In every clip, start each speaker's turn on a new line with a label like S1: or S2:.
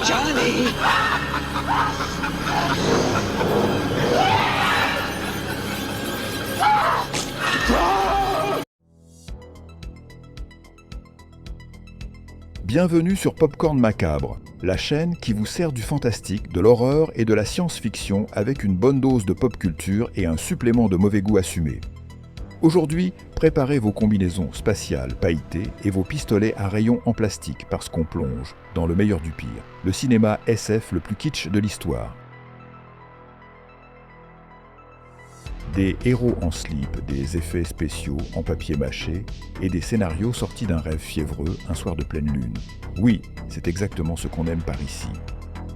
S1: Johnny!
S2: Bienvenue sur Popcorn Macabre, la chaîne qui vous sert du fantastique, de l'horreur et de la science-fiction avec une bonne dose de pop culture et un supplément de mauvais goût assumé. Aujourd'hui, préparez vos combinaisons spatiales pailletées et vos pistolets à rayons en plastique parce qu'on plonge dans le meilleur du pire, le cinéma SF le plus kitsch de l'histoire. Des héros en slip, des effets spéciaux en papier mâché et des scénarios sortis d'un rêve fiévreux un soir de pleine lune. Oui, c'est exactement ce qu'on aime par ici.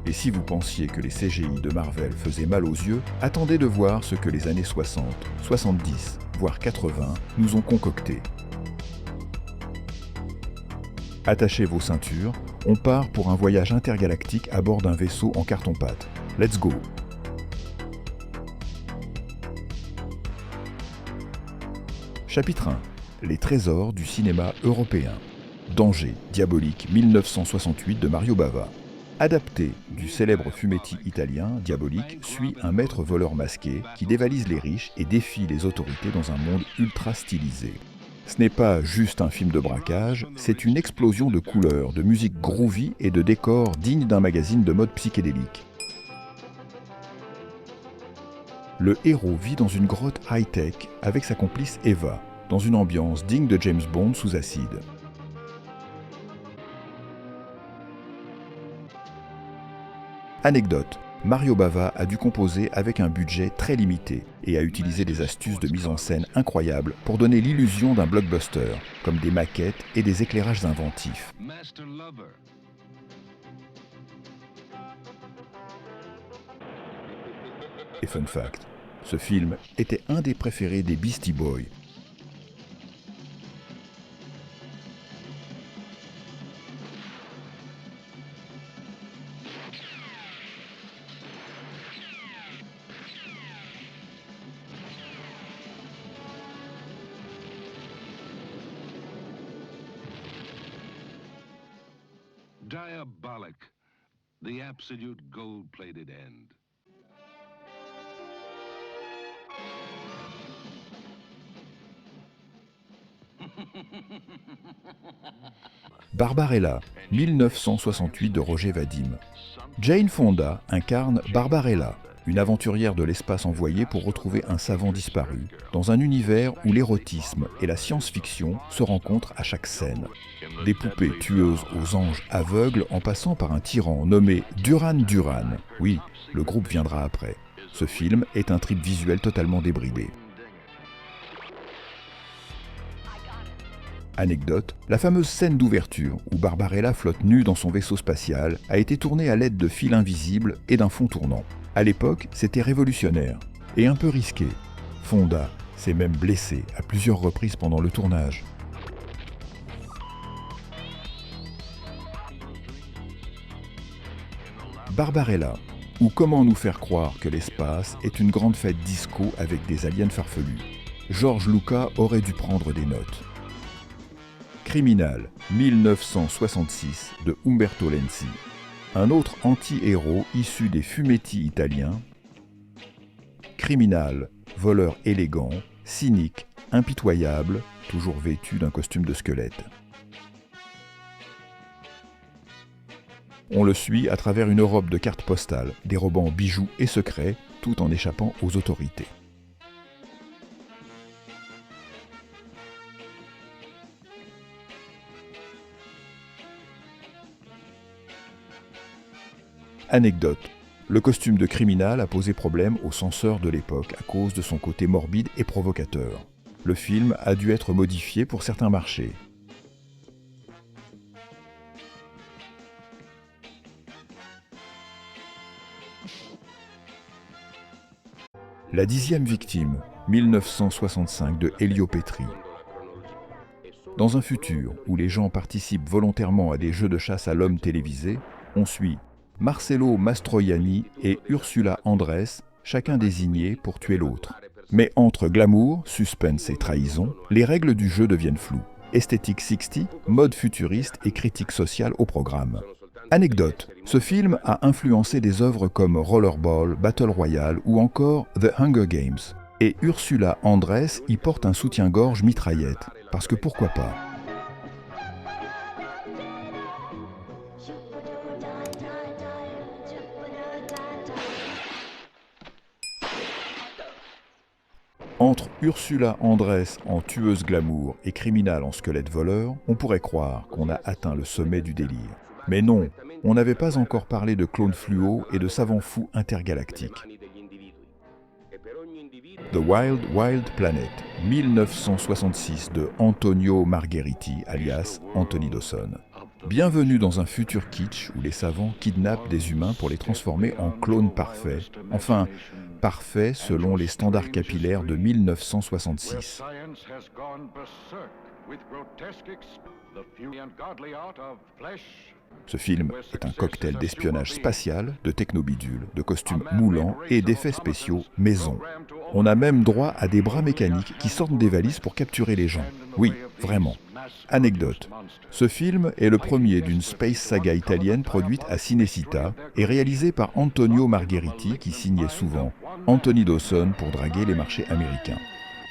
S2: Et si vous pensiez que les CGI de Marvel faisaient mal aux yeux, attendez de voir ce que les années 60, 70, voire 80 nous ont concocté. Attachez vos ceintures, on part pour un voyage intergalactique à bord d'un vaisseau en carton-pâte. Let's go! Chapitre 1. Les trésors du cinéma européen. Danger diabolique 1968 de Mario Bava. Adapté du célèbre fumetti italien, Diabolique suit un maître voleur masqué qui dévalise les riches et défie les autorités dans un monde ultra stylisé. Ce n'est pas juste un film de braquage, c'est une explosion de couleurs, de musique groovy et de décors dignes d'un magazine de mode psychédélique. Le héros vit dans une grotte high-tech avec sa complice Eva, dans une ambiance digne de James Bond sous acide. Anecdote, Mario Bava a dû composer avec un budget très limité et a utilisé des astuces de mise en scène incroyables pour donner l'illusion d'un blockbuster, comme des maquettes et des éclairages inventifs. Et fun fact, ce film était un des préférés des Beastie Boys.
S3: Diabolic, the absolute gold-plated end.
S2: Barbarella, 1968 de Roger Vadim. Jane Fonda incarne Barbarella, une aventurière de l'espace envoyée pour retrouver un savant disparu, dans un univers où l'érotisme et la science-fiction se rencontrent à chaque scène. Des poupées tueuses aux anges aveugles en passant par un tyran nommé Duran Duran. Oui, le groupe viendra après. Ce film est un trip visuel totalement débridé. Anecdote, la fameuse scène d'ouverture où Barbarella flotte nue dans son vaisseau spatial a été tournée à l'aide de fils invisibles et d'un fond tournant. À l'époque, c'était révolutionnaire et un peu risqué. Fonda s'est même blessée à plusieurs reprises pendant le tournage. Barbarella, ou comment nous faire croire que l'espace est une grande fête disco avec des aliens farfelus. George Lucas aurait dû prendre des notes. Criminal, 1966 de Umberto Lenzi. Un autre anti-héros issu des fumetti italiens. Criminal, voleur élégant, cynique, impitoyable, toujours vêtu d'un costume de squelette. On le suit à travers une Europe de cartes postales, dérobant bijoux et secrets, tout en échappant aux autorités. Anecdote. Le costume de Criminal a posé problème aux censeurs de l'époque à cause de son côté morbide et provocateur. Le film a dû être modifié pour certains marchés. La 10e victime, 1965 de Elio Petri. Dans un futur où les gens participent volontairement à des jeux de chasse à l'homme télévisés, on suit Marcello Mastroianni et Ursula Andress, chacun désignés pour tuer l'autre. Mais entre glamour, suspense et trahison, les règles du jeu deviennent floues. Esthétique 60, mode futuriste et critique sociale au programme. Anecdote, ce film a influencé des œuvres comme Rollerball, Battle Royale ou encore The Hunger Games. Et Ursula Andress y porte un soutien-gorge mitraillette, parce que pourquoi pas. Entre Ursula Andress en tueuse glamour et criminal en squelette voleur, on pourrait croire qu'on a atteint le sommet du délire. Mais non, on n'avait pas encore parlé de clones fluo et de savants fous intergalactiques. The Wild Wild Planet, 1966 de Antonio Margheriti, alias Anthony Dawson. Bienvenue dans un futur kitsch où les savants kidnappent des humains pour les transformer en clones parfaits. Enfin, parfaits selon les standards capillaires de 1966. Ce film est un cocktail d'espionnage spatial, de technobidule, de costumes moulants et d'effets spéciaux maison. On a même droit à des bras mécaniques qui sortent des valises pour capturer les gens. Oui, vraiment. Anecdote. Ce film est le premier d'une space saga italienne produite à Cinecittà et réalisé par Antonio Margheriti qui signait souvent Anthony Dawson pour draguer les marchés américains.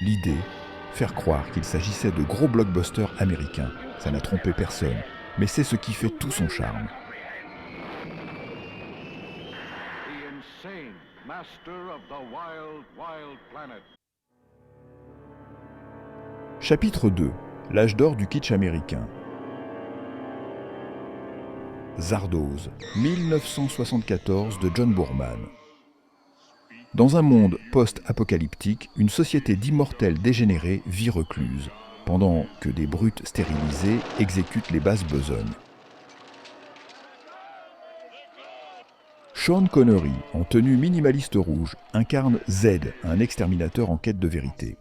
S2: L'idée, faire croire qu'il s'agissait de gros blockbusters américains. Ça n'a trompé personne. Mais c'est ce qui fait tout son charme. Chapitre 2. L'âge d'or du kitsch américain. Zardoz, 1974 de John Boorman. Dans un monde post-apocalyptique, une société d'immortels dégénérés vit recluse, pendant que des brutes stérilisées exécutent les basses besognes. Sean Connery, en tenue minimaliste rouge, incarne Z, un exterminateur en quête de vérité.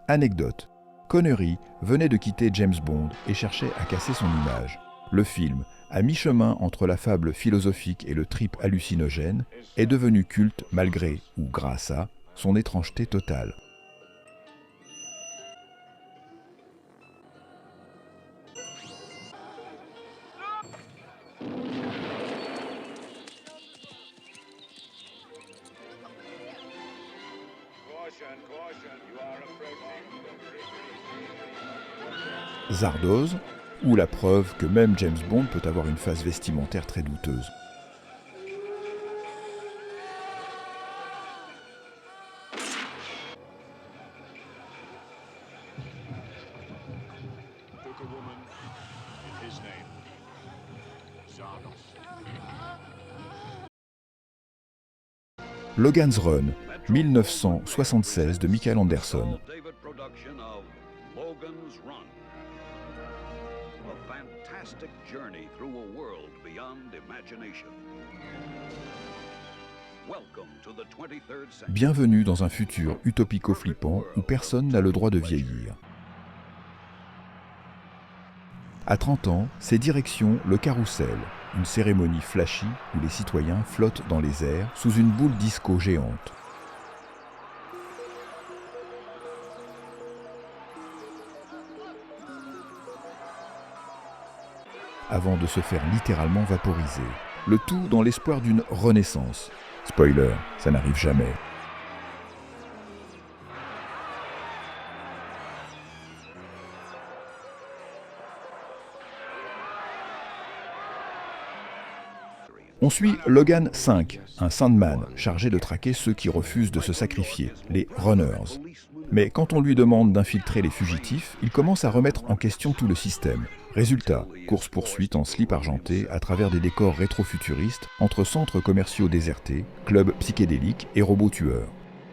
S2: Anecdote. Connery venait de quitter James Bond et cherchait à casser son image. Le film, à mi-chemin entre la fable philosophique et le trip hallucinogène, est devenu culte malgré, ou grâce à, son étrangeté totale. Zardoz, ou la preuve que même James Bond peut avoir une phase vestimentaire très douteuse. Logan's Run, 1976 de Michael Anderson. Bienvenue dans un futur utopico-flippant où personne n'a le droit de vieillir. À 30 ans, c'est direction le Carrousel, une cérémonie flashy où les citoyens flottent dans les airs sous une boule disco géante. Avant de se faire littéralement vaporiser. Le tout dans l'espoir d'une renaissance. Spoiler, ça n'arrive jamais. On suit Logan 5, un Sandman chargé de traquer ceux qui refusent de se sacrifier, les Runners. Mais quand on lui demande d'infiltrer les fugitifs, il commence à remettre en question tout le système. Résultat, course-poursuite en slip argenté à travers des décors rétro-futuristes entre centres commerciaux désertés, clubs psychédéliques et robots tueurs.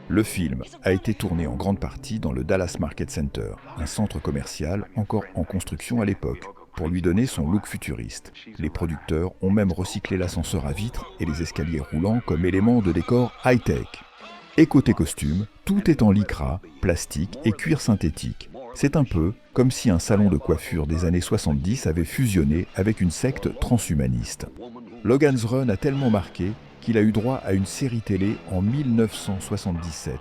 S2: Le film a été tourné en grande partie dans le Dallas Market Center, un centre commercial encore en construction à l'époque, pour lui donner son look futuriste. Les producteurs ont même recyclé l'ascenseur à vitres et les escaliers roulants comme éléments de décor high-tech. Et côté costume, tout est en lycra, plastique et cuir synthétique. C'est un peu comme si un salon de coiffure des années 70 avait fusionné avec une secte transhumaniste. Logan's Run a tellement marqué qu'il a eu droit à une série télé en 1977,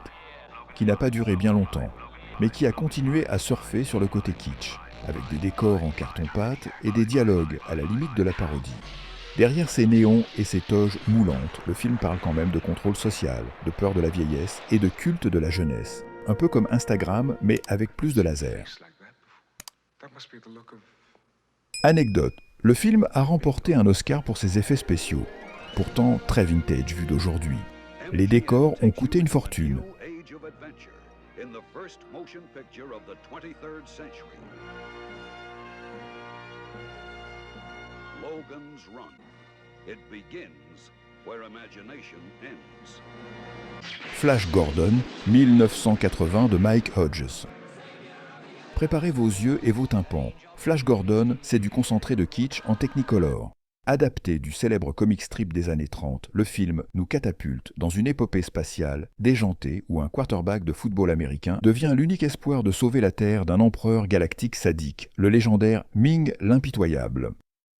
S2: qui n'a pas duré bien longtemps. mais qui a continué à surfer sur le côté kitsch, avec des décors en carton-pâte et des dialogues à la limite de la parodie. Derrière ces néons et ces toges moulantes, le film parle quand même de contrôle social, de peur de la vieillesse et de culte de la jeunesse. Un peu comme Instagram, mais avec plus de laser. Anecdote. Le film a remporté un Oscar pour ses effets spéciaux, pourtant très vintage vu d'aujourd'hui. Les décors ont coûté une fortune. Flash Gordon, 1980 de Mike Hodges. Préparez vos yeux et vos tympans. Flash Gordon, c'est du concentré de kitsch en Technicolor. Adapté du célèbre comic strip des années 30, le film nous catapulte dans une épopée spatiale déjantée où un quarterback de football américain devient l'unique espoir de sauver la Terre d'un empereur galactique sadique, le légendaire Ming l'Impitoyable.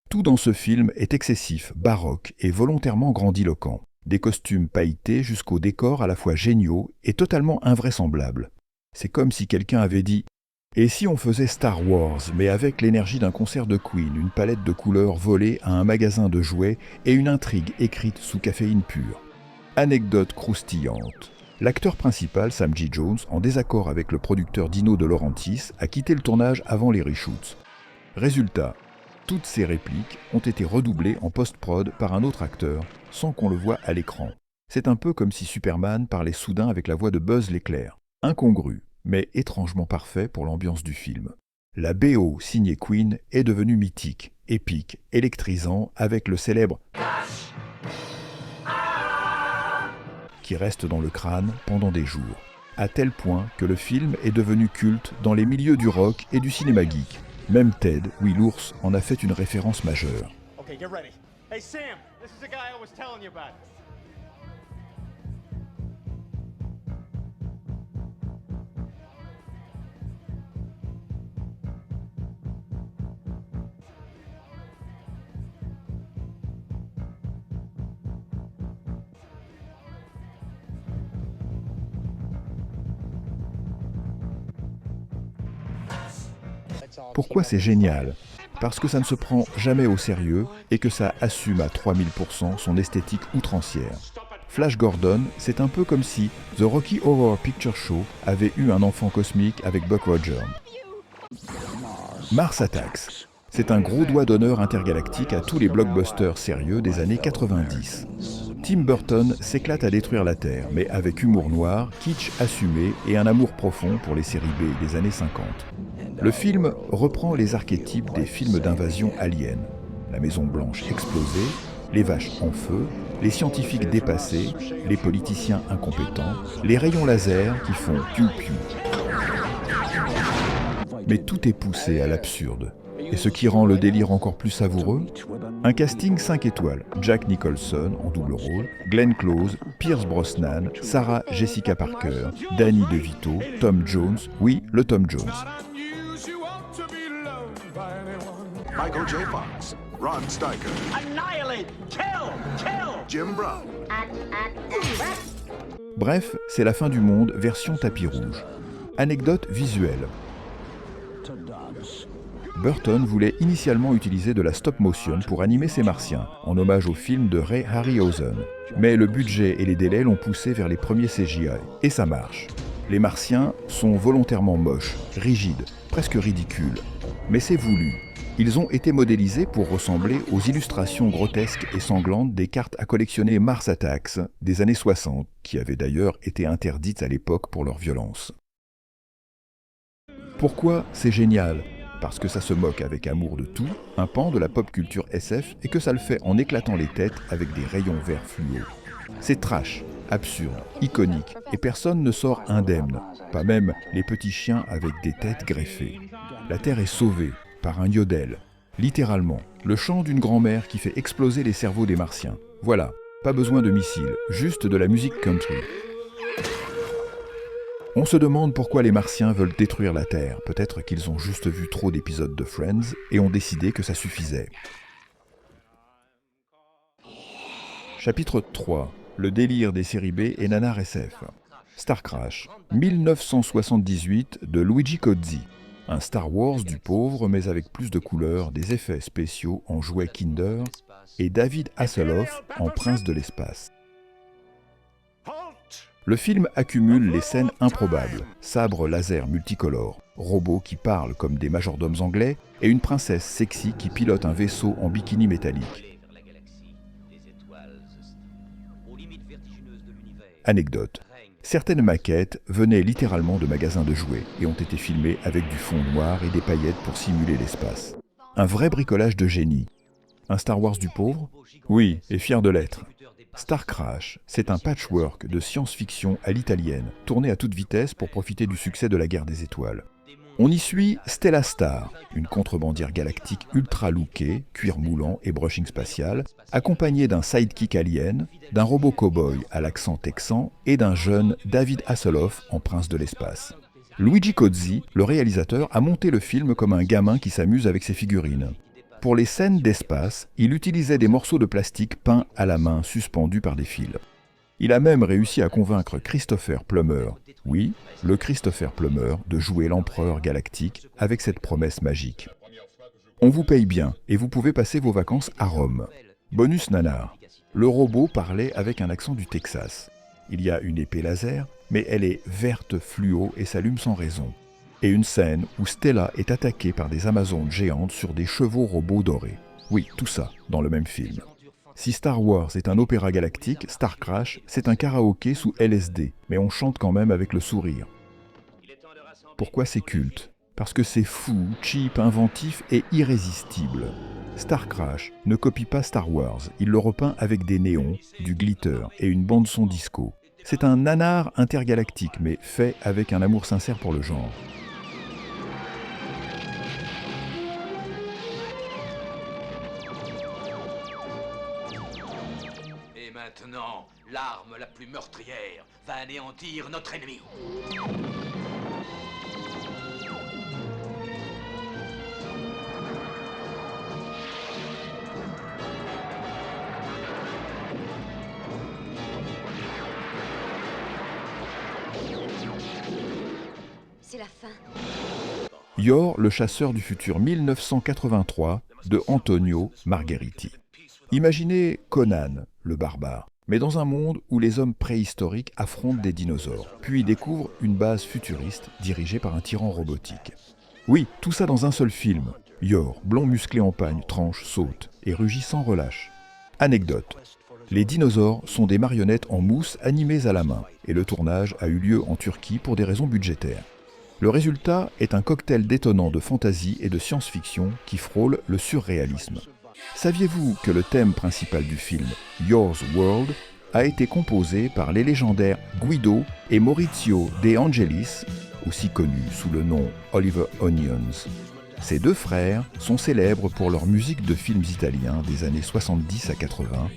S2: Tout dans ce film est excessif, baroque et volontairement grandiloquent. Des costumes pailletés jusqu'aux décors à la fois géniaux et totalement invraisemblables. C'est comme si quelqu'un avait dit « Et si on faisait Star Wars, mais avec l'énergie d'un concert de Queen, une palette de couleurs volée à un magasin de jouets et une intrigue écrite sous caféine pure ?» Anecdote croustillante. L'acteur principal, Sam G. Jones, en désaccord avec le producteur Dino De Laurentiis, a quitté le tournage avant les reshoots. Résultat, toutes ces répliques ont été redoublées en post-prod par un autre acteur, sans qu'on le voie à l'écran. C'est un peu comme si Superman parlait soudain avec la voix de Buzz l'éclair. Incongru, mais étrangement parfait pour l'ambiance du film. La BO signée Queen est devenue mythique, épique, électrisant, avec le célèbre qui reste dans le crâne pendant des jours, à tel point que le film est devenu culte dans les milieux du rock et du cinéma geek. Même Ted, oui l'ours, en a fait une référence majeure.
S1: Okay, get ready. Hey Sam, this is the guy I was telling you about.
S2: Pourquoi c'est génial? Parce que ça ne se prend jamais au sérieux et que ça assume à 3000% son esthétique outrancière. Flash Gordon, c'est un peu comme si The Rocky Horror Picture Show avait eu un enfant cosmique avec Buck Rogers. Mars Attacks, c'est un gros doigt d'honneur intergalactique à tous les blockbusters sérieux des années 90. Tim Burton s'éclate à détruire la Terre, mais avec humour noir, kitsch assumé et un amour profond pour les séries B des années 50. Le film reprend les archétypes des films d'invasion aliens. La Maison Blanche explosée, les vaches en feu, les scientifiques dépassés, les politiciens incompétents, les rayons laser qui font piou-piou. Mais tout est poussé à l'absurde. Et ce qui rend le délire encore plus savoureux, un casting 5 étoiles. Jack Nicholson en double rôle, Glenn Close, Pierce Brosnan, Sarah Jessica Parker, Danny DeVito, Tom Jones, oui, le Tom Jones.
S4: Michael J. Fox, Ron Steiger,
S1: Annihilate! Kill!
S4: Jim Brown.
S2: Bref, c'est la fin du monde version tapis rouge. Anecdote visuelle. Burton voulait initialement utiliser de la stop-motion pour animer ses martiens, en hommage au film de Ray Harryhausen. Mais le budget et les délais l'ont poussé vers les premiers CGI, et ça marche. Les martiens sont volontairement moches, rigides, presque ridicules. Mais c'est voulu. Ils ont été modélisés pour ressembler aux illustrations grotesques et sanglantes des cartes à collectionner Mars Attacks des années 60, qui avaient d'ailleurs été interdites à l'époque pour leur violence. Pourquoi c'est génial? Parce que ça se moque avec amour de tout, un pan de la pop culture SF, et que ça le fait en éclatant les têtes avec des rayons verts fluo. C'est trash, absurde, iconique, et personne ne sort indemne, pas même les petits chiens avec des têtes greffées. La Terre est sauvée par un yodel, littéralement, le chant d'une grand-mère qui fait exploser les cerveaux des martiens. Voilà, pas besoin de missiles, juste de la musique country. On se demande pourquoi les martiens veulent détruire la Terre. Peut-être qu'ils ont juste vu trop d'épisodes de Friends et ont décidé que ça suffisait. Chapitre 3. Le délire des séries B et nanar SF. Star Crash, 1978 de Luigi Cozzi. Un Star Wars du pauvre mais avec plus de couleurs, des effets spéciaux en jouets Kinder et David Hasselhoff en prince de l'espace. Le film accumule les scènes improbables, sabres laser multicolores, robots qui parlent comme des majordomes anglais et une princesse sexy qui pilote un vaisseau en bikini métallique. Anecdote. Certaines maquettes venaient littéralement de magasins de jouets et ont été filmées avec du fond noir et des paillettes pour simuler l'espace. Un vrai bricolage de génie. Un Star Wars du pauvre? Oui, et fier de l'être. Star Crash, c'est un patchwork de science-fiction à l'italienne, tourné à toute vitesse pour profiter du succès de la guerre des étoiles. On y suit Stella Star, une contrebandière galactique ultra lookée, cuir moulant et brushing spatial, accompagnée d'un sidekick alien, d'un robot cow-boy à l'accent texan et d'un jeune David Hasselhoff en prince de l'espace. Luigi Cozzi, le réalisateur, a monté le film comme un gamin qui s'amuse avec ses figurines. Pour les scènes d'espace, il utilisait des morceaux de plastique peints à la main suspendus par des fils. Il a même réussi à convaincre Christopher Plummer, oui, le Christopher Plummer, de jouer l'empereur galactique avec cette promesse magique. On vous paye bien et vous pouvez passer vos vacances à Rome. Bonus nanar, le robot parlait avec un accent du Texas. Il y a une épée laser, mais elle est verte fluo et s'allume sans raison. Et une scène où Stella est attaquée par des Amazones géantes sur des chevaux robots dorés. Oui, tout ça, dans le même film. Si Star Wars est un opéra galactique, Star Crash, c'est un karaoké sous LSD, mais on chante quand même avec le sourire. Pourquoi c'est culte? Parce que c'est fou, cheap, inventif et irrésistible. Star Crash ne copie pas Star Wars, il le repeint avec des néons, du glitter et une bande-son disco. C'est un nanar intergalactique, mais fait avec un amour sincère pour le genre.
S5: Et maintenant, l'arme la plus meurtrière va anéantir notre ennemi.
S6: C'est la fin.
S2: Yor, le chasseur du futur 1983 de Antonio Margheriti. Imaginez Conan, le barbare, mais dans un monde où les hommes préhistoriques affrontent des dinosaures, puis découvrent une base futuriste dirigée par un tyran robotique. Oui, tout ça dans un seul film. Yor, blond musclé en pagne, tranche, saute et rugit sans relâche. Anecdote. Les dinosaures sont des marionnettes en mousse animées à la main, et le tournage a eu lieu en Turquie pour des raisons budgétaires. Le résultat est un cocktail détonnant de fantasy et de science-fiction qui frôle le surréalisme. Saviez-vous que le thème principal du film, Yours World, a été composé par les légendaires Guido et Maurizio De Angelis, aussi connus sous le nom Oliver Onions. Ces deux frères sont célèbres pour leur musique de films italiens des années 70 à 80,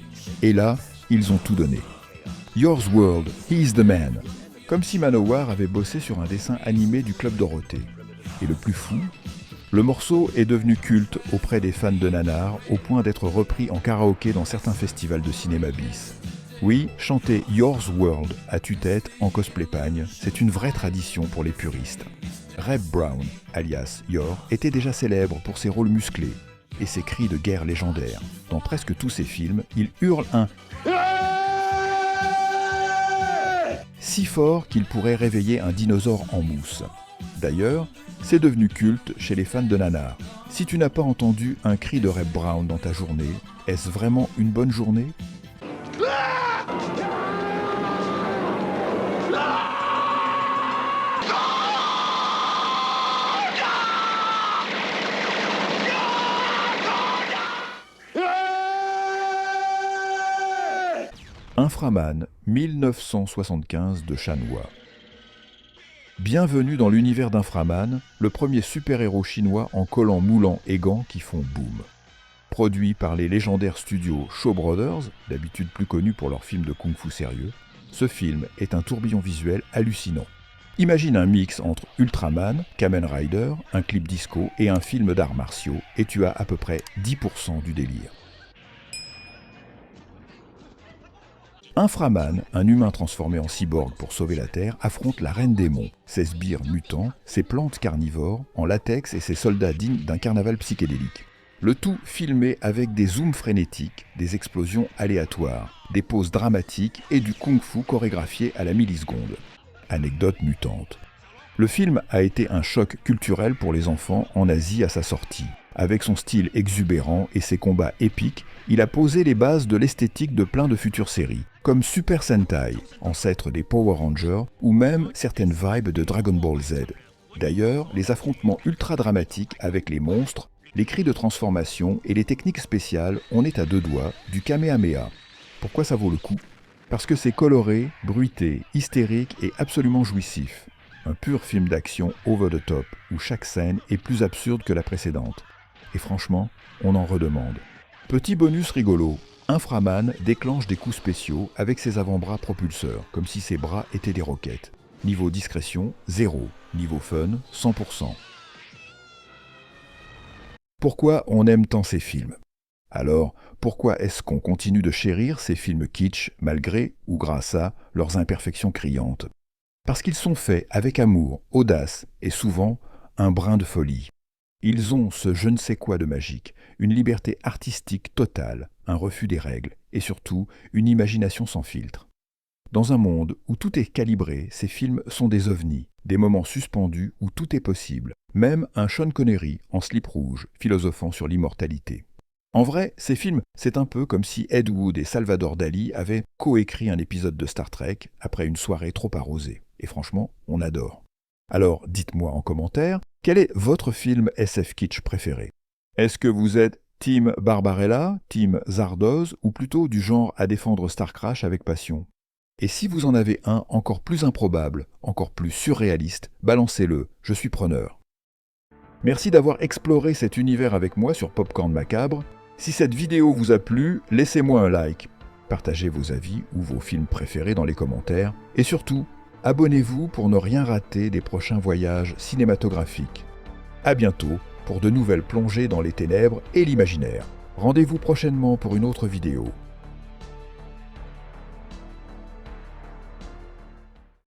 S2: et là, ils ont tout donné. Yours World, He's the Man. Comme si Manowar avait bossé sur un dessin animé du Club Dorothée. Et le plus fou, le morceau est devenu culte auprès des fans de nanar au point d'être repris en karaoké dans certains festivals de cinéma bis. Oui, chanter Yours World à tue-tête en cosplay pagne, c'est une vraie tradition pour les puristes. Reb Brown, alias Yor, était déjà célèbre pour ses rôles musclés et ses cris de guerre légendaires. Dans presque tous ses films, il hurle un si fort qu'il pourrait réveiller un dinosaure en mousse. D'ailleurs, c'est devenu culte chez les fans de nanar. Si tu n'as pas entendu un cri de Reb Brown dans ta journée, est-ce vraiment une bonne journée ? Inframan, 1975 de Shanhua. Bienvenue dans l'univers d'Inframan, le premier super-héros chinois en collants moulants et gants qui font boum. Produit par les légendaires studios Shaw Brothers, d'habitude plus connus pour leurs films de kung-fu sérieux, ce film est un tourbillon visuel hallucinant. Imagine un mix entre Ultraman, Kamen Rider, un clip disco et un film d'arts martiaux, et tu as à peu près 10% du délire. Inframan, un humain transformé en cyborg pour sauver la Terre, affronte la Reine des Monts, ses sbires mutants, ses plantes carnivores en latex et ses soldats dignes d'un carnaval psychédélique. Le tout filmé avec des zooms frénétiques, des explosions aléatoires, des poses dramatiques et du kung-fu chorégraphié à la milliseconde. Anecdote mutante. Le film a été un choc culturel pour les enfants en Asie à sa sortie. Avec son style exubérant et ses combats épiques, il a posé les bases de l'esthétique de plein de futures séries, comme Super Sentai, ancêtre des Power Rangers, ou même certaines vibes de Dragon Ball Z. D'ailleurs, les affrontements ultra dramatiques avec les monstres, les cris de transformation et les techniques spéciales, on est à deux doigts du Kamehameha. Pourquoi ça vaut le coup? Parce que c'est coloré, bruité, hystérique et absolument jouissif. Un pur film d'action over the top, où chaque scène est plus absurde que la précédente. Et franchement, on en redemande. Petit bonus rigolo, Inframan déclenche des coups spéciaux avec ses avant-bras propulseurs, comme si ses bras étaient des roquettes. Niveau discrétion, 0. Niveau fun, 100%. Pourquoi on aime tant ces films? Alors, pourquoi est-ce qu'on continue de chérir ces films kitsch, malgré ou grâce à leurs imperfections criantes? Parce qu'ils sont faits avec amour, audace et souvent un brin de folie. Ils ont ce je ne sais quoi de magique, une liberté artistique totale, un refus des règles, et surtout une imagination sans filtre. Dans un monde où tout est calibré, ces films sont des ovnis, des moments suspendus où tout est possible, même un Sean Connery en slip rouge, philosophant sur l'immortalité. En vrai, ces films, c'est un peu comme si Ed Wood et Salvador Dali avaient coécrit un épisode de Star Trek après une soirée trop arrosée. Et franchement, on adore. Alors, dites-moi en commentaire, quel est votre film SF kitsch préféré? Est-ce que vous êtes Team Barbarella, Team Zardoz, ou plutôt du genre à défendre Star Crash avec passion? Et si vous en avez un encore plus improbable, encore plus surréaliste, balancez-le, je suis preneur. Merci d'avoir exploré cet univers avec moi sur Popcorn Macabre. Si cette vidéo vous a plu, laissez-moi un like, partagez vos avis ou vos films préférés dans les commentaires, et surtout, abonnez-vous pour ne rien rater des prochains voyages cinématographiques. À bientôt pour de nouvelles plongées dans les ténèbres et l'imaginaire. Rendez-vous prochainement pour une autre vidéo.